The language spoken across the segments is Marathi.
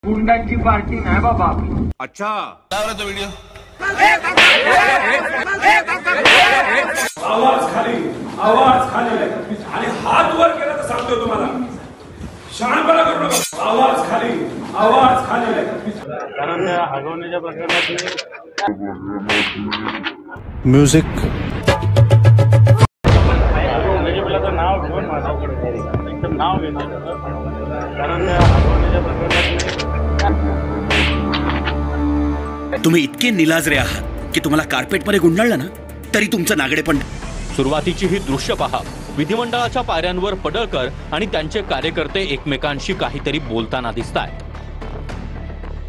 गुंडांची पार्टी नाही बाबा आपली. अच्छा तो व्हिडिओ आवाज खाली आणि हात वर केला तर सांगतो तुम्हाला शहाणपणा करू नका. आवाज खाली कारण त्या हगवण्याच्या प्रकरणात म्युझिक नाव घेऊन माझ्याकडे एकदम नाव घेण्याचं कारण त्या हगवण्याच्या प्रकरणात तुम्ही इतके निलाजरे आहात की तुम्हाला कार्पेटमध्ये गुंडाळलं ना तरी तुमचं नागडे पण. सुरुवातीची ही दृश्य पहा. विधिमंडळाच्या पायऱ्यांवर पडळकर आणि त्यांचे कार्यकर्ते एकमेकांशी काहीतरी बोलताना दिसतायत.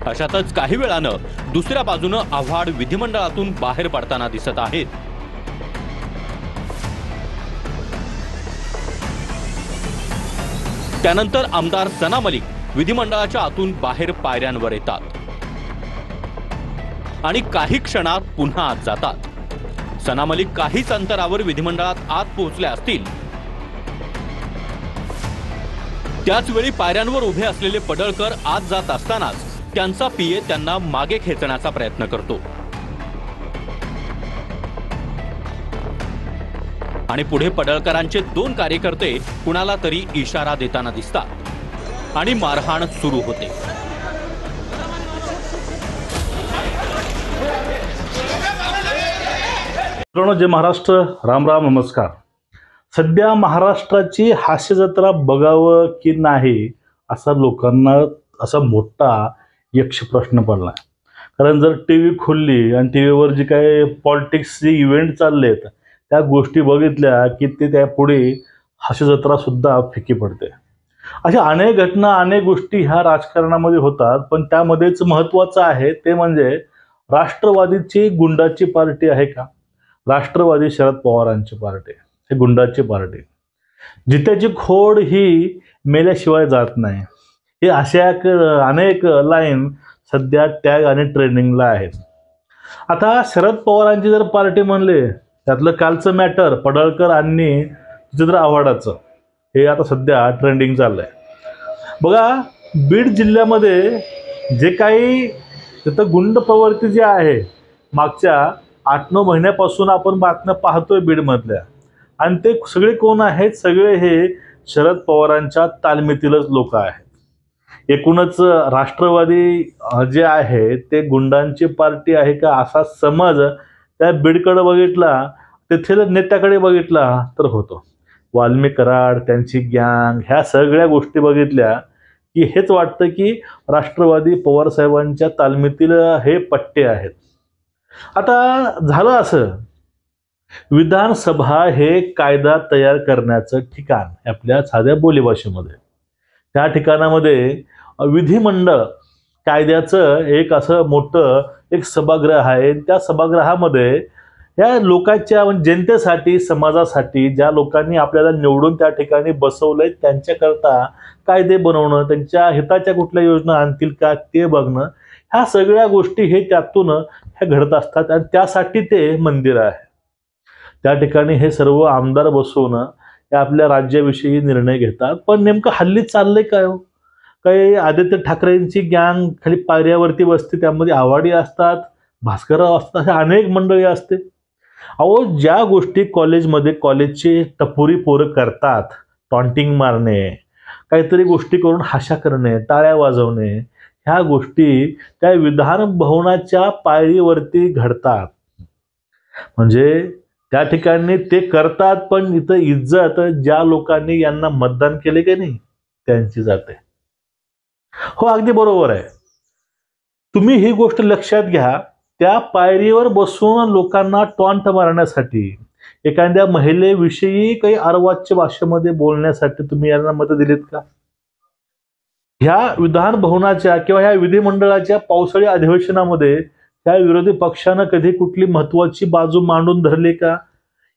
अशातच काही वेळानं दुसऱ्या बाजूनं आव्हाड विधिमंडळातून बाहेर पडताना दिसत आहेत. त्यानंतर आमदार सना मलिक विधिमंडळाच्या आतून बाहेर पायऱ्यांवर येतात आणि काही क्षणात पुन्हा आत जातात. सना मलिक काहीच अंतरावर विधिमंडळात आत पोहोचल्या असतील त्याचवेळी पायऱ्यांवर उभे असलेले पडळकर आत जात असतानाच त्यांचा पीए त्यांना मागे खेचण्याचा प्रयत्न करतो आणि पुढे पडळकरांचे 2 कार्यकर्ते कुणाला तरी इशारा देताना दिसतात आणि मारहाण सुरू होते. जय महाराष्ट्र, राम राम, नमस्कार. सध्या महाराष्ट्राची हास्य जत्रा बघावं की नाही असा लोकांना असा मोठा यक्ष प्रश्न पडला. कारण जर टी व्ही खोलली आणि टी व्हीवर जे काही पॉलिटिक्सचे इव्हेंट चाललेत त्या गोष्टी बघितल्या की ते त्यापुढे हास्य जत्रा सुद्धा फिकी पडते. अशा अनेक घटना अनेक गोष्टी ह्या राजकारणामध्ये होतात. पण त्यामध्येच महत्त्वाचं आहे ते म्हणजे राष्ट्रवादीची गुंडाची पार्टी आहे का? राष्ट्रवादी शरद पवारांची पार्टी हे गुंडाची पार्टी. जित्याची खोड ही मेल्याशिवाय जात नाही. हे अशा अनेक लाईन सध्या टॅग आणि ट्रेंडिंगला आहेत. आता शरद पवारांची जर पार्टी म्हणले त्यातलं कालचं मॅटर पडळकर आणि जितेंद्र आव्हाडाचं हे आता सध्या ट्रेंडिंग चाललंय. बघा, बीड जिल्ह्यामध्ये जे काही तिथं गुंड प्रवृत्ती जी आहे मागच्या 8-9 महिन्यापासून आपण बातम्या पाहतोय बीडमधल्या, आणि ते सगळे कोण आहेत? सगळे हे शरद पवारांच्या तालमीतीलच लोक आहेत. एकूणच राष्ट्रवादी जे आहे ते गुंडांची पार्टी आहे का असा समज त्या बीडकडे बघितला, तेथील नेत्याकडे बघितला तर होतो. वाल्मिक कराड, त्यांची गँग, ह्या सगळ्या गोष्टी बघितल्या की हेच वाटतं की राष्ट्रवादी पवारसाहेबांच्या तालमीतील हे पट्टे आहेत. आता झालं असं, विधानसभा हे कायदा तयार करण्याचं ठिकाण आपल्या साध्या बोलीभाषेमध्ये, त्या ठिकाणामध्ये विधिमंडळ कायद्याचं एक असं मोठं एक सभागृह आहे. त्या सभागृहामध्ये या लोकांच्या जनतेसाठी, समाजासाठी ज्या लोकांनी आपल्याला निवडून त्या ठिकाणी बसवलंय त्यांच्याकरता कायदे बनवणं, त्यांच्या हिताच्या कुठल्या योजना आणतील का ते बघणं, ह्या सगळ्या गोष्टी हे त्यातून ह्या घडत असतात. आणि त्यासाठी ते मंदिर आहे. त्या ठिकाणी हे सर्व आमदार बसवून हे आपल्या राज्याविषयी निर्णय घेतात. पण नेमकं हल्ली चाललंय काय हो? काही आदित्य ठाकरेंची गँग खाली पायऱ्यावरती बसते, त्यामध्ये आव्हाडी असतात, भास्करराव असतात, अशा अनेक मंडळी असते. अहो, ज्या गोष्टी कॉलेजमध्ये कॉलेजचे टपोरी पोरं करतात, टॉन्टिंग मारणे, काहीतरी गोष्टी करून हाशा करणे, टाळ्या वाजवणे, ह्या गोष्टी त्या विधान भवनाच्या पायरीवरती घडतात. म्हणजे त्या ठिकाणी ते करतात, पण इथं इज्जत ज्या लोकांनी यांना मतदान केले की नाही त्यांची जाते. हो, अगदी बरोबर आहे. तुम्ही ही गोष्ट लक्षात घ्या. त्या पायरीवर बसून लोकांना टॉन्ट मारण्यासाठी, एखाद्या महिलेविषयी काही अर्वाच्य भाषेमध्ये बोलण्यासाठी तुम्ही यांना मत दिलीत का? ह्या विधान भवनाच्या किंवा ह्या विधिमंडळाच्या पावसाळी अधिवेशनामध्ये त्या विरोधी पक्षानं कधी कुठली महत्वाची बाजू मांडून धरली का?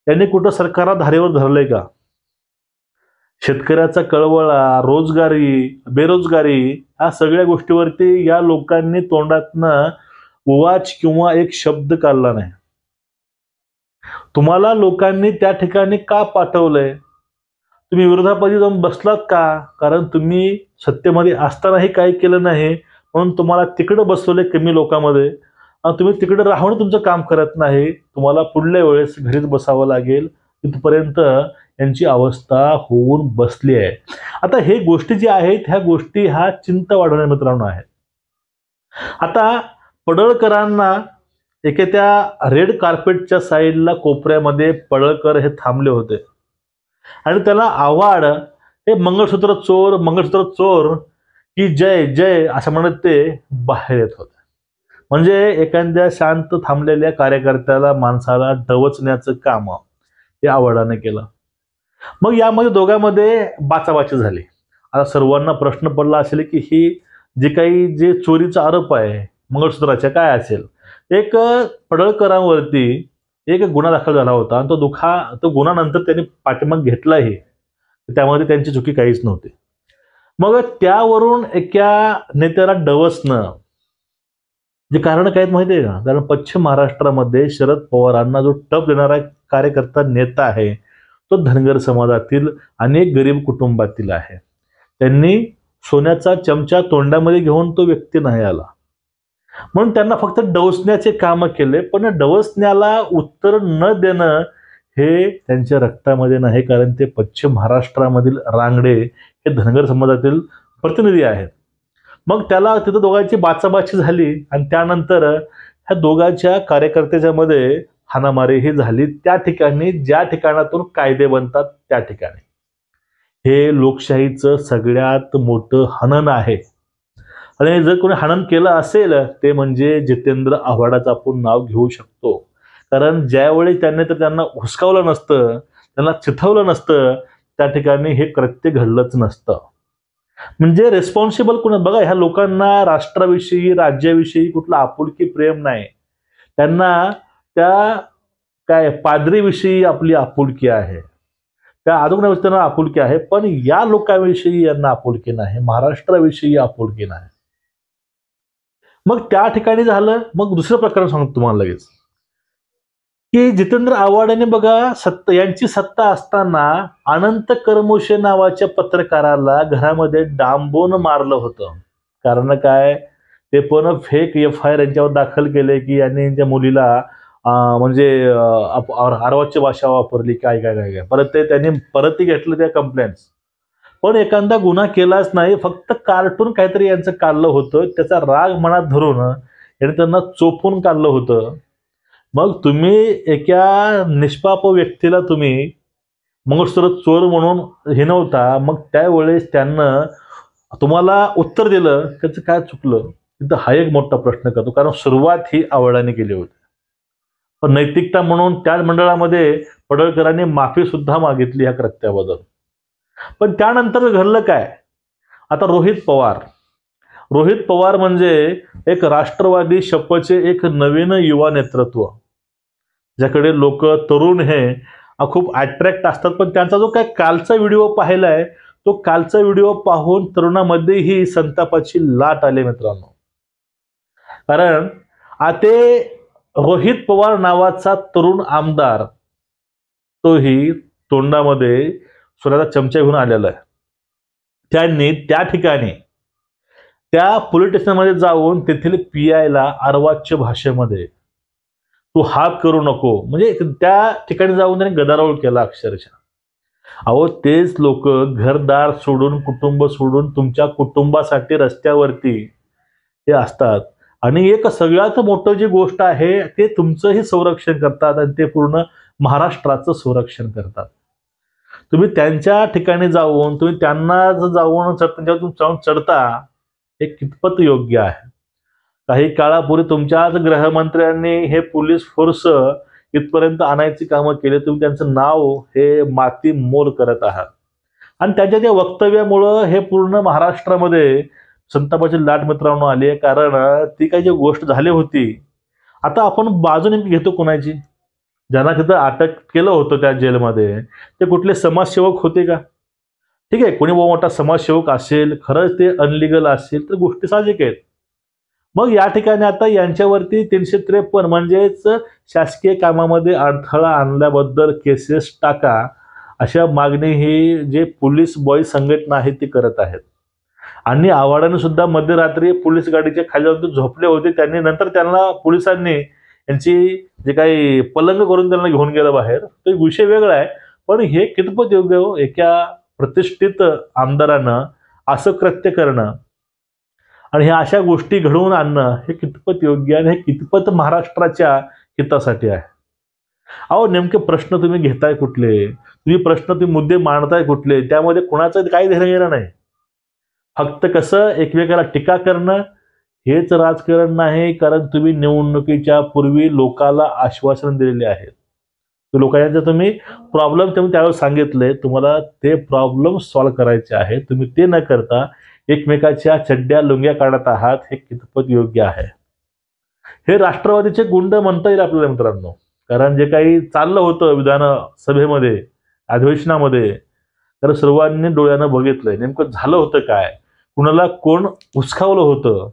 यांनी कुठं सरकारला धारेवर धरलंय का? शेतकऱ्याचा कळवळा, रोजगारी, बेरोजगारी, ह्या सगळ्या गोष्टीवरती या लोकांनी तोंडातनं उवाच किंवा एक शब्द काढला नाही. तुम्हाला लोकांनी त्या ठिकाणी का पाठवलंय? तुम्ही विरोधापदी जाऊन बसलात का? कारण तुम्ही सत्तेमध्ये असतानाही काही केलं नाही, म्हणून तुम्हाला तिकडे बसवले कमी लोकांमध्ये आणि तुम्ही तिकडे राहून तुमचं काम करत नाही, तुम्हाला पुढल्या वेळेस घरीच बसावं लागेल, इथपर्यंत यांची अवस्था होऊन बसली आहे. आता हे गोष्टी जी आहेत ह्या गोष्टी ह्या चिंता वाढवण्या मित्रांनो आहेत. आता पडळकरांना एके त्या रेड कार्पेटच्या साईडला कोपऱ्यामध्ये पडळकर हे थांबले होते आणि त्याला आव्हाड हे मंगळसूत्र चोर की जय जय असं म्हणत ते बाहेर येत होते. म्हणजे एखाद्या शांत थांबलेल्या कार्यकर्त्याला माणसाला डवचण्याचं काम हे आव्हाडाने केलं. मग यामध्ये दोघांमध्ये बाचाबाची झाली. आता सर्वांना प्रश्न पडला असेल की ही जे चोरीचा आरोप आहे मंगळसूत्राच्या काय असेल. एक पडळकरांवरती एक गुन्हा दाखल झाला होता आणि तो गुन्हा नंतर त्यांनी पाठीमाग घेतलाही, त्यामध्ये त्यांची चुकी काहीच नव्हती. मग त्यावरून एका नेत्याला डवसणं जे कारण काय माहिती आहे का? कारण पश्चिम महाराष्ट्रामध्ये शरद पवारांना जो टप देणारा कार्यकर्ता नेता आहे तो धनगर समाजातील अनेक गरीब कुटुंबातील आहे. त्यांनी सोन्याचा चमचा तोंडामध्ये घेऊन तो व्यक्ती नाही आला, म्हणून त्यांना फक्त डवसण्याचे काम केले. पण डवसण्याला उत्तर न देणं हे त्यांच्या रक्तामध्ये नाही, कारण ते पश्चिम महाराष्ट्रामधील रांगडे हे धनगर समाजातील प्रतिनिधी आहेत. मग त्याला तिथं दोघांची बाचाबाची झाली आणि त्यानंतर ह्या दोघांच्या कार्यकर्त्याच्या मध्ये हाणामारीही झाली. त्या ठिकाणी ज्या ठिकाणातून कायदे बनतात त्या ठिकाणी हे लोकशाहीचं सगळ्यात मोठं हनन आहे. आणि जर कोणी हनन केलं असेल ते म्हणजे जितेंद्र आव्हाडाचं आपण नाव घेऊ शकतो. कारण ज्यावेळी त्यांना हुसकावलं नसतं, त्यांना चिथवलं नसतं, त्या ठिकाणी हे कृत्य घडलंच नसतं. म्हणजे रेस्पॉन्सिबल कोण बघा, ह्या लोकांना राष्ट्राविषयी राज्याविषयी कुठलं आपुलकी प्रेम नाही. त्यांना त्या पादरीविषयी आपली आपुलकी आहे, त्या अजून त्यांना आपुलकी आहे, पण या लोकांविषयी यांना आपुलकी नाही, महाराष्ट्राविषयी आपुलकी नाही. मग त्या ठिकाणी झालं. मग दुसरं प्रकरण सांगतो तुम्हाला लगेच की जितेंद्र आव्हाडाने बघा यांची सत्ता असताना अनंत करमोशे नावाच्या पत्रकाराला घरामध्ये डांबून मारलं होतं. कारण काय, ते पण फेक FIR यांच्यावर दाखल केले की यांनी यांच्या मुलीला म्हणजे आरवाची भाषा वापरली, काय काय काय काय परत त्यांनी परत घेतलं त्या कंप्लेंट्स. पण एखादा गुन्हा केलाच नाही, फक्त कार्टून काहीतरी यांचं काढलं होतं, त्याचा राग मनात धरून यांनी त्यांना चोपून काढलं होतं. मग तुम्ही एका निष्पाप व्यक्तीला तुम्ही मंगळसूत्र चोर म्हणून हिणवता, मग त्यावेळेस त्यांना तुम्हाला उत्तर दिलं, त्याचं काय चुकलं? तिथं हा एक मोठा प्रश्न करतो. कारण सुरुवात ही आव्हाडाने केली होती, पण नैतिकता म्हणून त्या मंडळामध्ये पडळकरांनी माफी सुद्धा मागितली ह्या कृत्याबद्दल. पण त्यानंतर घडलं काय? आता रोहित पवार म्हणजे एक राष्ट्रवादी शपथचे एक नवीन युवा नेतृत्व, ज्याकडे लोक तरुण हे खूप अट्रॅक्ट असतात. पण त्यांचा जो काय कालचा व्हिडिओ पाहिलाय, तो कालचा व्हिडिओ पाहून तरुणामध्येही संतापाची लाट आली मित्रांनो. कारण ते रोहित पवार नावाचा तरुण आमदार तोही तोंडामध्ये सोन्याचा चमचा घेऊन आलेला आहे. त्यांनी त्या ठिकाणी त्या पोलीस स्टेशनमध्ये जाऊन तेथील PIला अर्वाच्य भाषेमध्ये तू हात करू नको, म्हणजे त्या ठिकाणी जाऊन त्यांनी गदारोळ केला अक्षरशः. अहो तेच लोक घरदार सोडून कुटुंब सोडून तुमच्या कुटुंबासाठी रस्त्यावरती हे असतात आणि एक सगळ्यात मोठं जी गोष्ट आहे ते तुमचंही संरक्षण करतात आणि ते पूर्ण महाराष्ट्राचं संरक्षण करतात. तुम्ही त्यांच्या ठिकाणी जाऊन तुम्ही त्यांना जाऊन त्यांच्यावर चढता हे कितपत योग्य आहे? काही काळापूर्वी तुमच्याच गृहमंत्र्यांनी हे पोलीस फोर्स इथपर्यंत आणायची कामं केली, तुम्ही त्यांचं नाव हे माती मोल करत आहात आणि त्याच्या त्या वक्तव्यामुळं हे पूर्ण महाराष्ट्रामध्ये संतापाची लाट मित्रांनो आली आहे. कारण ती काही जी गोष्ट झाली होती, आता आपण बाजू नेमकी घेतो कोणाची? ज्यांना तिथं अटक केलं होतं त्या जेलमध्ये ते कुठले समाजसेवक होते का? ठीक आहे, कोणी मोठा समाजसेवक असेल, खरंच ते अनलिगल असेल तर गोष्टी साहजिक आहेत. मग या ठिकाणी आता यांच्यावरती 353 म्हणजेच शासकीय कामामध्ये अडथळा आणल्याबद्दल केसेस टाका, अशा मागणी ही जे पोलीस बॉय संघटना आहे ती करत आहेत. आणि आव्हाडांनी सुद्धा मध्यरात्री पोलीस गाडीच्या खाली जाऊन झोपले होते. त्यांनी नंतर त्यांना पोलिसांनी यांची जे काही पलंग करून त्यांना घेऊन गेलं बाहेर. तो एक विषय वेगळा आहे, पण हे कितपत योग्य हो एका प्रतिष्ठित आमदारानं असं कृत्य करणं आणि ह्या अशा गोष्टी घडवून आणणं हे कितपत योग्य आणि हे कितपत महाराष्ट्राच्या हितासाठी आहे. अहो नेमके प्रश्न तुम्ही घेताय कुठले, तुम्ही मुद्दे मांडताय कुठले, त्यामध्ये कुणाचं काही देणं घेणं नाही. फक्त कसं एकमेकाला टीका करणं हेच राजकारण नाही. कारण तुम्ही निवडणुकीच्या पूर्वी लोकाला आश्वासन दिलेले आहेत. लोकांचे तुम्ही प्रॉब्लेम तुम्ही त्यावेळेस सांगितले, तुम्हाला ते प्रॉब्लेम सॉल्व्ह करायचे आहेत. तुम्ही ते न करता एकमेकाच्या चड्ड्या लुंग्या काढत आहात. हे कितपत योग्य आहे? हे राष्ट्रवादीचे गुंड म्हणता येईल आपल्याला मित्रांनो. कारण जे काही चाललं होतं विधानसभेमध्ये अधिवेशनामध्ये तर सर्वांनी डोळ्यानं बघितलंय नेमकं झालं होतं काय, कुणाला कोण उचकावलं होतं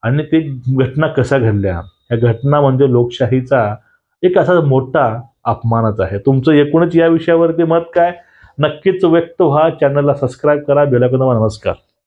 आणि ते घटना कशा घडल्या. या घटना म्हणजे लोकशाहीचा एक असा मोठा अपमानच आहे. तुमचं एकूणच या विषयावरती मत काय नक्कीच व्यक्त व्हा. चॅनलला सबस्क्राईब करा. बेल आयकॉन दाबा. नमस्कार.